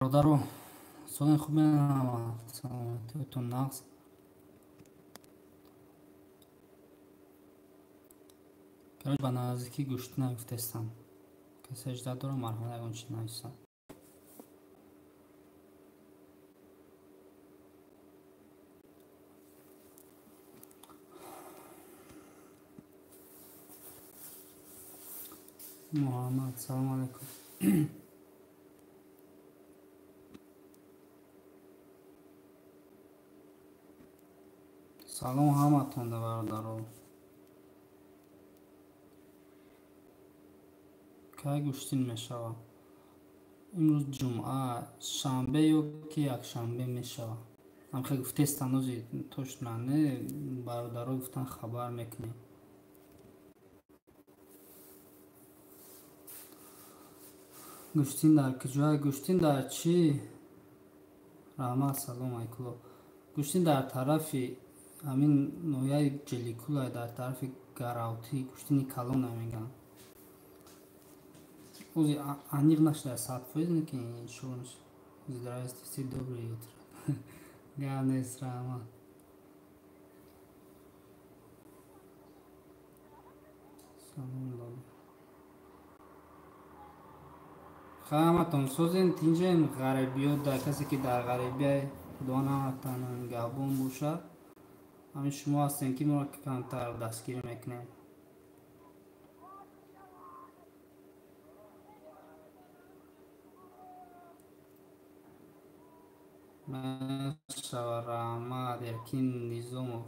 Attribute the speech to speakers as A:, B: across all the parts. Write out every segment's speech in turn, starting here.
A: برادرو سوال خوب می‌دونم سلامتیتون نقص کرد با نزدیکی گوشت نگفتستم که 18 دور مرحله اون چی نیستم محمد سلام علیکم سلام همتون برادرو که گوشتین میشوه امروز جمعه شنبه یا که یک شنبه میشوه هم خیلی گفتستم روزی توش نه برادرو گفتن خبر میکنیم گوشتین در کجای گوشتین در چی رحمت سلام ایکلو گوشتین در طرف همین نویای جلیکولا در طرف گراوتی گوشتینی کلون میگن اوزی انیق نشده ساعت فویزنه که این شونش здравствуйте доброе утро ганес рахмат салом хаматон созен тинҷаен ғарибиёт дар касе ки дар ғарибия худо наватан нигаҳбон бошад ҳамин шумо ҳастен ки моро камтар дастгирӣ мекунем мешава раҳмат еркин низомов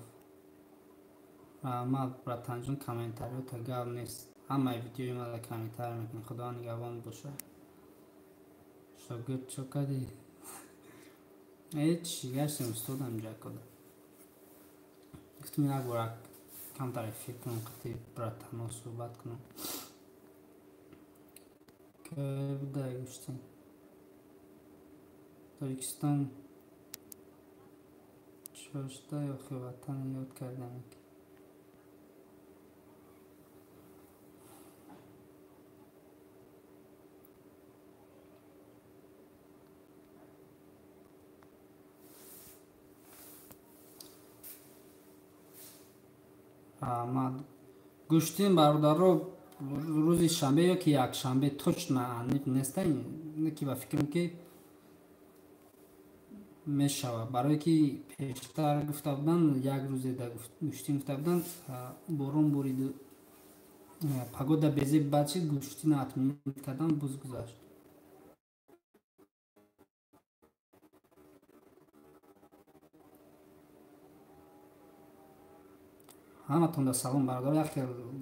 A: раҳмат братанҷон комментариёта гап нест ҳамаи видеои мада комментария мекунем худо нигаҳбон бошад шогирд чо кади ҳеҷ гаштем устодам ҷакода гуфтум як бора камтар эфир кунам қати братано суҳбат кунам ки буда гуштем тоҷикистон чошта ёхи ватан ёд кардам раҳмат гӯштин бародаро рӯзи шанбе ё ки якшанбе точно аниқ неста ки ба фикрам ки мешавад барое ки пештар гуфта будан як рӯзе да гӯштин гуфта будан борон бориду пагода безе бачи гӯштина атминот кардан буз гузашт ҳаматонда салом бародаро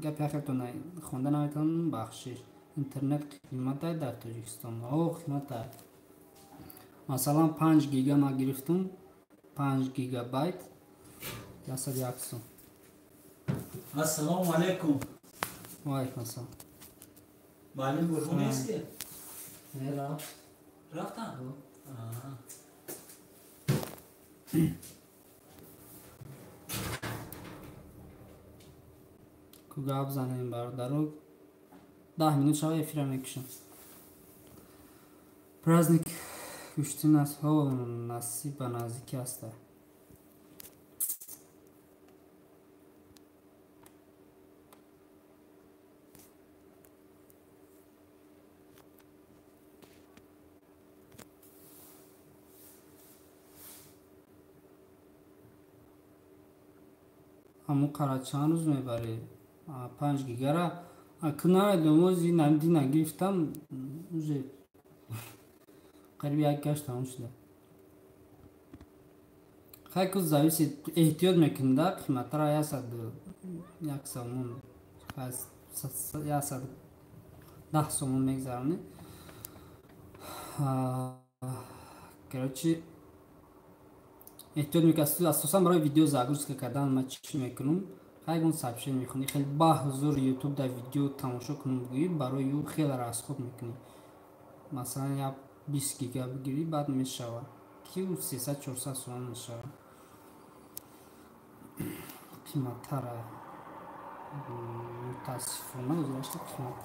A: гапи яхелтон хонда наметавонам бахшиш интернет қимат дорад дар тоҷикистон қимат дорад масалан 5 гига ма гирифтум 5 гигабайт 101 сум
B: ассалому алайкум
A: ваалайкум ассалом
B: маълим бурҳон нест ки рафтан
A: ку гап занем бародаро 10 минут шава эфира мекушам праздник гӯштин аст насиб ба наздикӣ аста ҳамун қара чанд рӯз мебарӣ 5 гигара кунадомози намдина гирифтам уже қариби як гаштам шуда хайку зависит эҳтиёт мекунда қиматтара 1 сомон 10 сомон мегзарони короче эҳтиёт мекунад асосан барои видео загрузка кардан ман чӣ мекунам хайгон сообщение мехонӣ хеле баҳзур ютуб дар видео тамошо кунам гӯӣ барои ю хеле расход мекунӣ масалан як 20 гига бигирӣ баъд мешавад ки 300-400 сомон мешавад қиматтара мутаассифона гузашта қимат